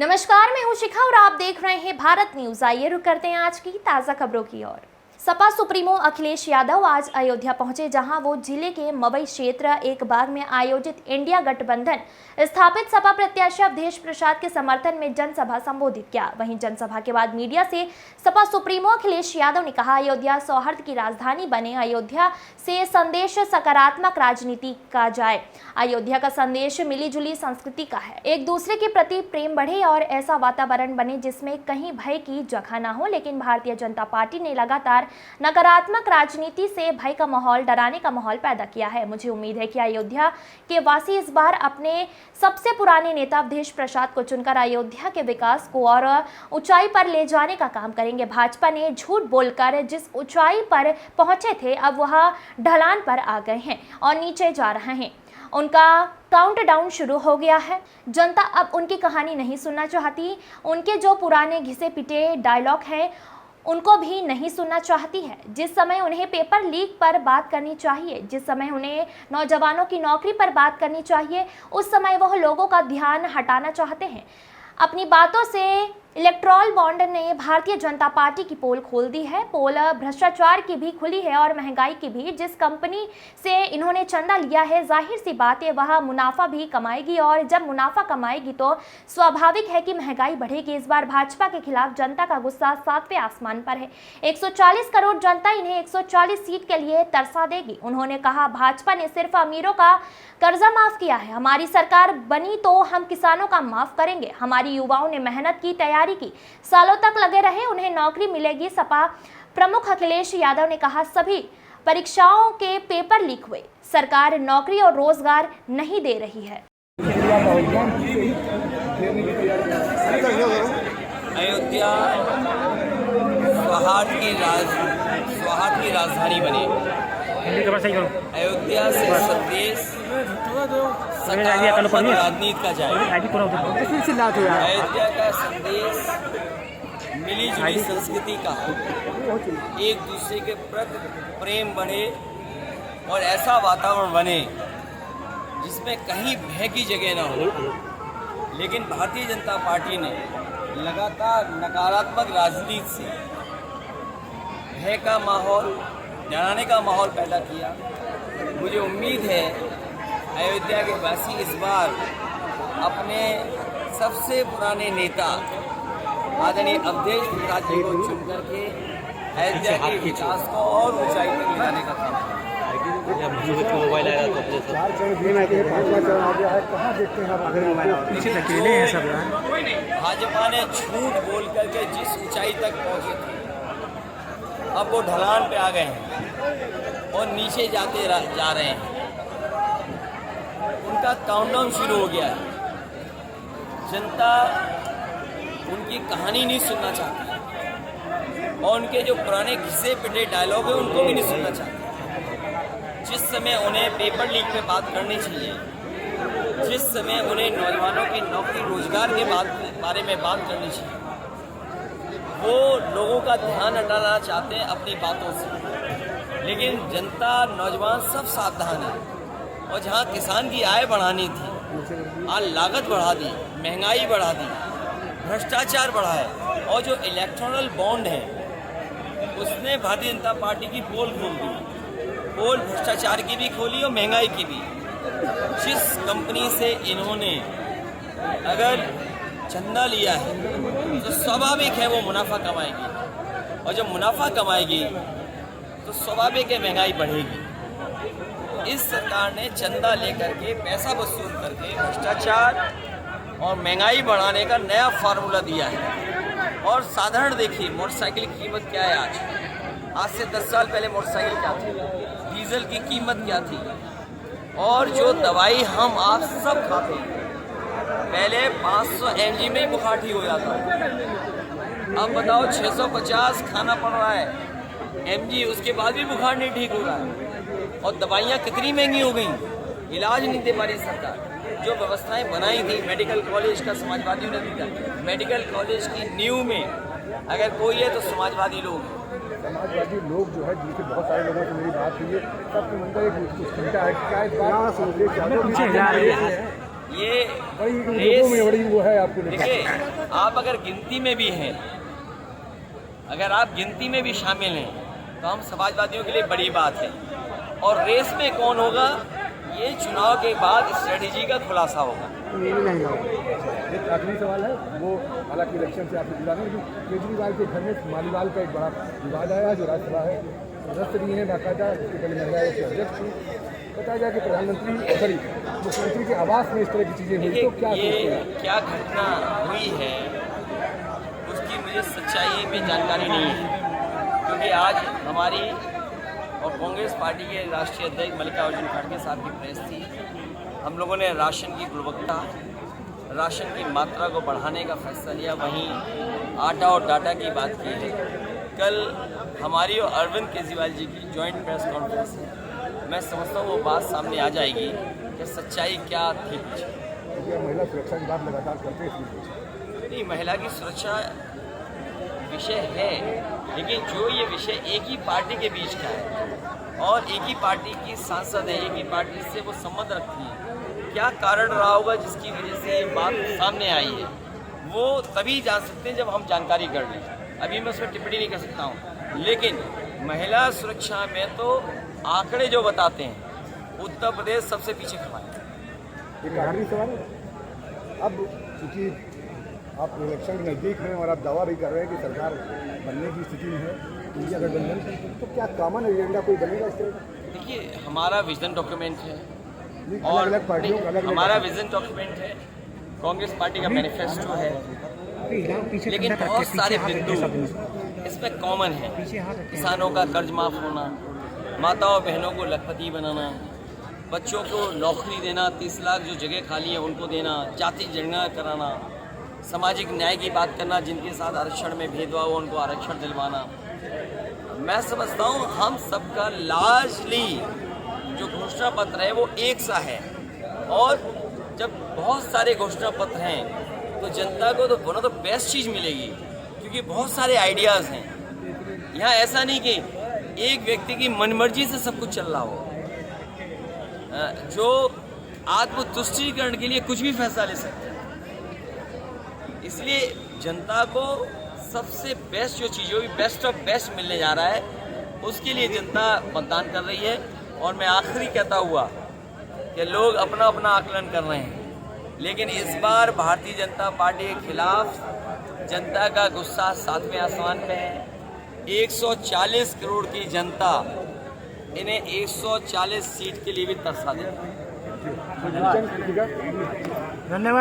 नमस्कार, मैं हूं शिखा और आप देख रहे हैं भारत न्यूज। आइए रुक करते हैं आज की ताजा खबरों की ओर। सपा सुप्रीमो अखिलेश यादव आज अयोध्या पहुंचे, जहां वो जिले के मवई क्षेत्र एक बाग में आयोजित इंडिया गठबंधन स्थापित सपा प्रत्याशी अवधेश प्रसाद के समर्थन में जनसभा संबोधित किया। वहीं जनसभा के बाद मीडिया से सपा सुप्रीमो अखिलेश यादव ने कहा, अयोध्या सौहार्द की राजधानी बने, अयोध्या से संदेश सकारात्मक राजनीति का जाए। अयोध्या का संदेश मिलीजुली संस्कृति का है, एक दूसरे के प्रति प्रेम बढ़े और ऐसा वातावरण बने जिसमें कहीं भय की जगह ना हो। लेकिन भारतीय जनता पार्टी ने लगातार नकारात्मक राजनीति से भय का माहौल, डराने का माहौल पैदा किया है। मुझे उम्मीद है कि अयोध्या के वासी इस बार अपने सबसे पुराने नेता अवधेश प्रसाद को चुनकर अयोध्या के विकास को और ऊंचाई पर ले जाने का काम करेंगे। भाजपा ने झूठ बोलकर जिस ऊंचाई पर पहुंचे थे, अब वह ढलान पर आ गए हैं और नीचे जा रहे हैं। उनका काउंटडाउन शुरू हो गया है। जनता अब उनकी कहानी नहीं सुनना चाहती। उनके जो पुराने घिसे पिटे डायलॉग हैं उनको भी नहीं सुनना चाहती है। जिस समय उन्हें पेपर लीक पर बात करनी चाहिए, जिस समय उन्हें नौजवानों की नौकरी पर बात करनी चाहिए, उस समय वह लोगों का ध्यान हटाना चाहते हैं। अपनी बातों से इलेक्ट्रॉल बॉन्ड ने भारतीय जनता पार्टी की पोल खोल दी है। पोल भ्रष्टाचार की भी खुली है और महंगाई की भी। जिस कंपनी से इन्होंने चंदा लिया है, जाहिर सी बात है वह मुनाफा भी कमाएगी और जब मुनाफा कमाएगी तो स्वाभाविक है कि महंगाई बढ़ेगी। इस बार भाजपा के खिलाफ जनता का गुस्सा 7वें आसमान पर है। 140 करोड़ जनता इन्हें 140 सीट के लिए तरसा देगी। उन्होंने कहा, भाजपा ने सिर्फ अमीरों का कर्जा माफ किया है, हमारी सरकार बनी तो हम किसानों का माफ करेंगे। हमारी युवाओं ने मेहनत की, तैयारी की, सालों तक लगे रहे, उन्हें नौकरी मिलेगी। सपा प्रमुख अखिलेश यादव ने कहा, सभी परीक्षाओं के पेपर लीक हुए, सरकार नौकरी और रोजगार नहीं दे रही है। अयोध्या सौहार्द की राजधानी बने। अयोध्या से संदेश सकारात्मक राजनीति का जाए। अयोध्या का संदेश मिलीजुली संस्कृति का हो, एक दूसरे के प्रति प्रेम बढ़े और ऐसा वातावरण बने जिसमें कहीं भय की जगह ना हो। लेकिन भारतीय जनता पार्टी ने लगातार नकारात्मक राजनीति से भय का माहौल, डराने का माहौल पैदा किया। मुझे उम्मीद है अयोध्या के वासी इस बार अपने सबसे पुराने नेता आदरणीय अवधेश प्रसाद जी को चुन करके अयोध्या के विकास को और ऊंचाई तक ले जाने का काम भाजपा ने झूठ बोल करके जिस ऊंचाई तक पहुंचे थे, अब वो ढलान पे आ गए हैं और नीचे जाते जा रहे हैं। उनका काउंटडाउन शुरू हो गया है। जनता उनकी कहानी नहीं सुनना चाहती और उनके जो पुराने घिसे पिटे डायलॉग है उनको भी नहीं सुनना चाहती। जिस समय उन्हें पेपर लीक पे बात करनी चाहिए, जिस समय उन्हें नौजवानों की नौकरी रोजगार के बारे में बात करनी चाहिए, वो लोगों का ध्यान हटाना चाहते हैं अपनी बातों से। लेकिन जनता, नौजवान सब सावधान है। और जहाँ किसान की आय बढ़ानी थी, आज लागत बढ़ा दी, महंगाई बढ़ा दी, भ्रष्टाचार बढ़ा है। और जो इलेक्ट्रॉनल बॉन्ड है उसने भारतीय जनता पार्टी की पोल खोल दी। पोल भ्रष्टाचार की भी खोली और महंगाई की भी। जिस कंपनी से इन्होंने अगर चंदा लिया है तो स्वाभाविक है वो मुनाफा कमाएगी और जब मुनाफा कमाएगी तो स्वाभाविक है महंगाई बढ़ेगी। इस सरकार ने चंदा लेकर के, पैसा वसूल करके भ्रष्टाचार और महंगाई बढ़ाने का नया फार्मूला दिया है। और साधारण देखिए, मोटरसाइकिल की कीमत क्या है आज से 10 साल पहले मोटरसाइकिल क्या थी, डीजल की कीमत क्या थी, और जो दवाई हम आप सब खाते हैं, पहले 500 mg में ही बुखार ठीक हो जाता है। अब बताओ 650 खाना पड़ रहा है mg, उसके बाद भी बुखार नहीं ठीक हो रहा है। और दवाइयाँ कितनी महंगी हो गई, इलाज नहीं दे पा रही सरकार। जो व्यवस्थाएं बनाई थी, मेडिकल कॉलेज का समाजवादियों ने दिया, मेडिकल कॉलेज की नींव में अगर कोई है तो समाजवादी लोग जो है, जिनके बहुत सारे लोगों से मेरी बात हुई है, सबके अंदर एक चिंता है कि क्या इस बार ये बड़ी लोगों में रेस बड़ी वो है आपको लेकर। देखिए, आप अगर गिनती में भी हैं, अगर आप गिनती में भी शामिल हैं तो हम समाजवादियों के लिए बड़ी बात है। और रेस में कौन होगा ये चुनाव के बाद स्ट्रेटेजी का खुलासा होगा। एक आखिरी सवाल है, वो हालांकि इलेक्शन से आपसे जुड़ा नहीं, जो केजरीवाल के घर में मालीवाल का एक बड़ा विवाद आया जो राज्यसभा है सदस्य भी हैं बाकायदा, इसके पहले महिला आयोग के अध्यक्ष थी। बताया जाए कि मुख्यमंत्री के आवास में इस तरह की चीज़ें हुई, तो क्या ये सोचते हैं? क्या घटना हुई है उसकी मुझे सच्चाई में जानकारी नहीं है, क्योंकि आज हमारी और कांग्रेस पार्टी के राष्ट्रीय अध्यक्ष मल्लिकार्जुन खड़गे साहब की प्रेस थी। हम लोगों ने राशन की गुणवत्ता, राशन की मात्रा को बढ़ाने का फैसला लिया, वहीं आटा और डाटा की बात की है। कल हमारी और अरविंद केजरीवाल जी की जॉइंट प्रेस कॉन्फ्रेंस है, मैं समझता हूँ वो बात सामने आ जाएगी कि सच्चाई क्या थी पीछे। क्योंकि महिला सुरक्षा की बात लगातार करते हैं। नहीं, महिला की सुरक्षा विषय है, लेकिन जो ये विषय एक ही पार्टी के बीच का है और एक ही पार्टी की सांसद है, एक ही पार्टी से वो संबंध रखती है, क्या कारण रहा होगा जिसकी वजह से ये बात सामने आई है, वो तभी जान सकते हैं जब हम जानकारी कर लें। अभी मैं उसमें टिप्पणी नहीं कर सकता हूँ, लेकिन महिला सुरक्षा में तो आंकड़े जो बताते हैं उत्तर प्रदेश सबसे पीछे खड़ा है। एक आखिरी सवाल, अब चूँकि आप इलेक्शन के नज़दीक हैं और आप दावा भी कर रहे हैं कि सरकार बनने की स्थिति में है इंडिया गठबंधन, तो क्या कॉमन एजेंडा कोई बनेगा इस तरह का? देखिए, हमारा विजन डॉक्यूमेंट है अलग अलग पार्टियों का अलग हमारा विजन डॉक्यूमेंट है, कांग्रेस पार्टी का मैनिफेस्टो है, लेकिन बहुत सारे बिंदु इसमें कॉमन है। किसानों का कर्ज माफ होना, माताओं बहनों को लखपति बनाना, बच्चों को नौकरी देना, 30 लाख जो जगह खाली है उनको देना, जाति जनगणना कराना, सामाजिक न्याय की बात करना, जिनके साथ आरक्षण में भेदभाव हो उनको आरक्षण दिलवाना। मैं समझता हूँ हम सबका लार्जली जो घोषणा पत्र है वो एक सा है, और जब बहुत सारे घोषणा पत्र हैं तो जनता को तो वन ऑफ द बेस्ट चीज़ मिलेगी, क्योंकि बहुत सारे आइडियाज़ हैं। यहाँ ऐसा नहीं कि एक व्यक्ति की मनमर्जी से सब कुछ चल रहा हो, जो आत्मतुष्टिकरण के लिए कुछ भी फैसला ले सकते हैं। इसलिए जनता को सबसे बेस्ट जो चीज़ होगी, बेस्ट ऑफ बेस्ट मिलने जा रहा है, उसके लिए जनता मतदान कर रही है। और मैं आखिरी कहता हुआ कि लोग अपना अपना आकलन कर रहे हैं, लेकिन इस बार भारतीय जनता पार्टी के खिलाफ जनता का गुस्सा 7वें आसमान पे है। 140 करोड़ की जनता इन्हें 140 सीट के लिए भी तरसा देती है। धन्यवाद।